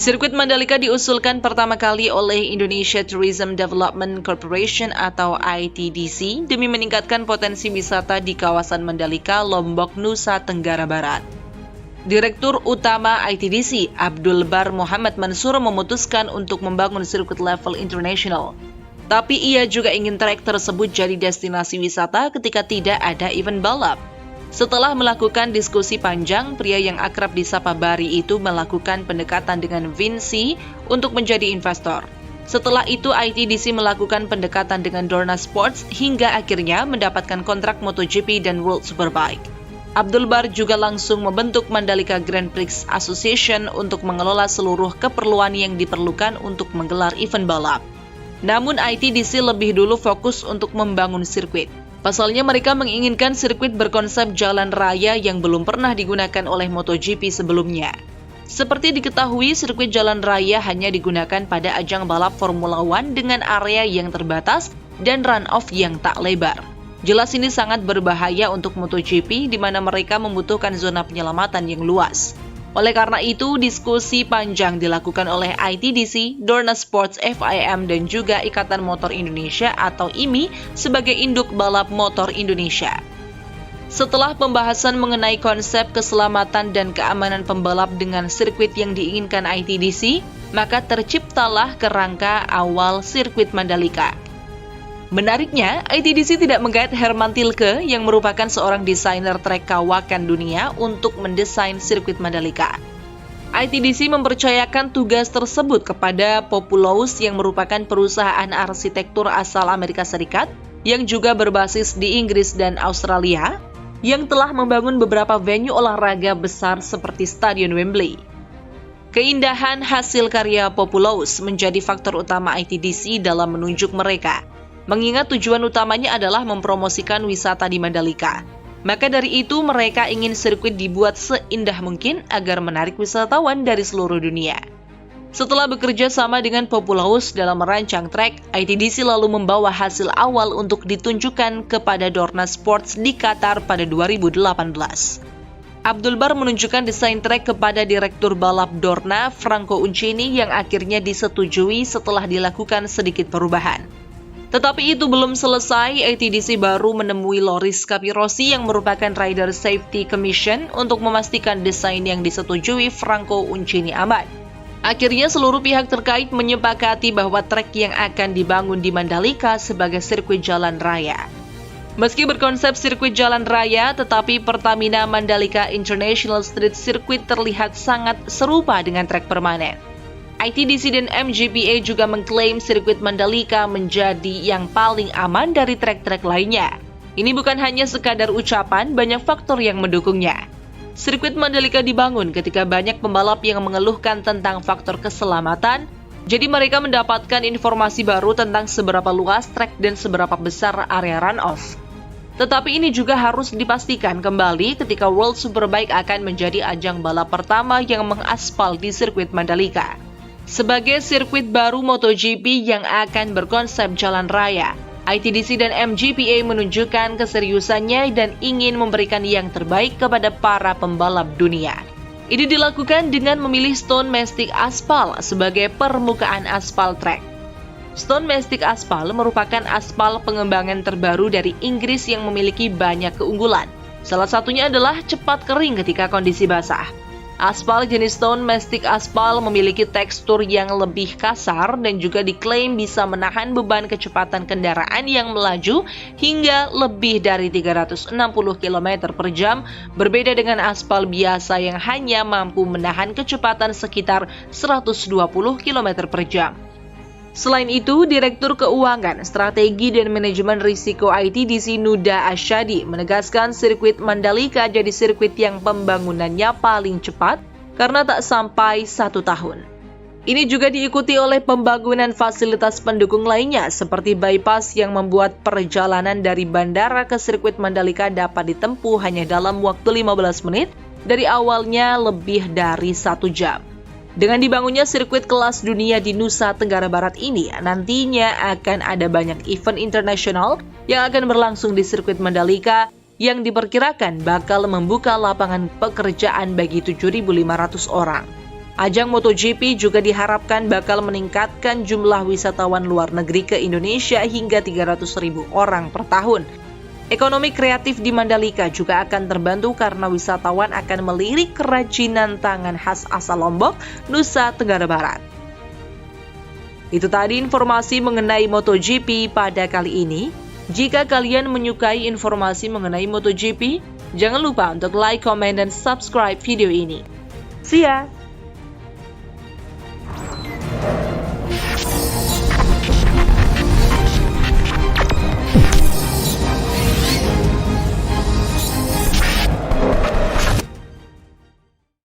Sirkuit Mandalika diusulkan pertama kali oleh Indonesia Tourism Development Corporation atau ITDC demi meningkatkan potensi wisata di kawasan Mandalika, Lombok, Nusa Tenggara Barat. Direktur Utama ITDC, Abdul Bar Muhammad Mansur memutuskan untuk membangun sirkuit level internasional. Tapi ia juga ingin trek tersebut jadi destinasi wisata ketika tidak ada event balap. Setelah melakukan diskusi panjang, pria yang akrab disapa Bari itu melakukan pendekatan dengan Vinci untuk menjadi investor. Setelah itu, ITDC melakukan pendekatan dengan Dorna Sports hingga akhirnya mendapatkan kontrak MotoGP dan World Superbike. Abdul Bar juga langsung membentuk Mandalika Grand Prix Association untuk mengelola seluruh keperluan yang diperlukan untuk menggelar event balap. Namun ITDC lebih dulu fokus untuk membangun sirkuit. Pasalnya mereka menginginkan sirkuit berkonsep jalan raya yang belum pernah digunakan oleh MotoGP sebelumnya. Seperti diketahui, sirkuit jalan raya hanya digunakan pada ajang balap Formula One dengan area yang terbatas dan run-off yang tak lebar. Jelas ini sangat berbahaya untuk MotoGP di mana mereka membutuhkan zona penyelamatan yang luas. Oleh karena itu, diskusi panjang dilakukan oleh ITDC, Dorna Sports, FIM, dan juga Ikatan Motor Indonesia atau IMI sebagai induk balap motor Indonesia. Setelah pembahasan mengenai konsep keselamatan dan keamanan pembalap dengan sirkuit yang diinginkan ITDC, maka terciptalah kerangka awal sirkuit Mandalika. Menariknya, ITDC tidak menggait Herman Tilke yang merupakan seorang desainer trek kawakan dunia untuk mendesain sirkuit Mandalika. ITDC mempercayakan tugas tersebut kepada Populous yang merupakan perusahaan arsitektur asal Amerika Serikat yang juga berbasis di Inggris dan Australia yang telah membangun beberapa venue olahraga besar seperti Stadion Wembley. Keindahan hasil karya Populous menjadi faktor utama ITDC dalam menunjuk mereka. Mengingat tujuan utamanya adalah mempromosikan wisata di Mandalika. Maka dari itu mereka ingin sirkuit dibuat seindah mungkin agar menarik wisatawan dari seluruh dunia. Setelah bekerja sama dengan Populous dalam merancang trek, ITDC lalu membawa hasil awal untuk ditunjukkan kepada Dorna Sports di Qatar pada 2018. Abdul Bar menunjukkan desain trek kepada Direktur Balap Dorna, Franco Uncini, yang akhirnya disetujui setelah dilakukan sedikit perubahan. Tetapi itu belum selesai, ITDC baru menemui Loris Capirossi yang merupakan Rider Safety Commission untuk memastikan desain yang disetujui Franco Uncini aman. Akhirnya seluruh pihak terkait menyepakati bahwa trek yang akan dibangun di Mandalika sebagai sirkuit jalan raya. Meski berkonsep sirkuit jalan raya, tetapi Pertamina Mandalika International Street Circuit terlihat sangat serupa dengan trek permanen. ITDC dan MGPA juga mengklaim sirkuit Mandalika menjadi yang paling aman dari trek-trek lainnya. Ini bukan hanya sekadar ucapan, banyak faktor yang mendukungnya. Sirkuit Mandalika dibangun ketika banyak pembalap yang mengeluhkan tentang faktor keselamatan, jadi mereka mendapatkan informasi baru tentang seberapa luas trek dan seberapa besar area run-off. Tetapi ini juga harus dipastikan kembali ketika World Superbike akan menjadi ajang balap pertama yang mengaspal di sirkuit Mandalika. Sebagai sirkuit baru MotoGP yang akan berkonsep jalan raya, ITDC dan MGPA menunjukkan keseriusannya dan ingin memberikan yang terbaik kepada para pembalap dunia. Ini dilakukan dengan memilih Stone Mastic Aspal sebagai permukaan aspal track. Stone Mastic Aspal merupakan aspal pengembangan terbaru dari Inggris yang memiliki banyak keunggulan. Salah satunya adalah cepat kering ketika kondisi basah. Aspal jenis Stone Mastic Aspal memiliki tekstur yang lebih kasar dan juga diklaim bisa menahan beban kecepatan kendaraan yang melaju hingga lebih dari 360 km per jam, berbeda dengan aspal biasa yang hanya mampu menahan kecepatan sekitar 120 km per jam. Selain itu, Direktur Keuangan, Strategi dan Manajemen Risiko ITDC Nuda Asyadi menegaskan sirkuit Mandalika jadi sirkuit yang pembangunannya paling cepat karena tak sampai 1 tahun. Ini juga diikuti oleh pembangunan fasilitas pendukung lainnya seperti bypass yang membuat perjalanan dari bandara ke sirkuit Mandalika dapat ditempuh hanya dalam waktu 15 menit dari awalnya lebih dari 1 jam. Dengan dibangunnya sirkuit kelas dunia di Nusa Tenggara Barat ini, nantinya akan ada banyak event internasional yang akan berlangsung di sirkuit Mandalika yang diperkirakan bakal membuka lapangan pekerjaan bagi 7.500 orang. Ajang MotoGP juga diharapkan bakal meningkatkan jumlah wisatawan luar negeri ke Indonesia hingga 300.000 orang per tahun. Ekonomi kreatif di Mandalika juga akan terbantu karena wisatawan akan melirik kerajinan tangan khas asal Lombok, Nusa Tenggara Barat. Itu tadi informasi mengenai MotoGP pada kali ini. Jika kalian menyukai informasi mengenai MotoGP, jangan lupa untuk like, komen, dan subscribe video ini. See ya!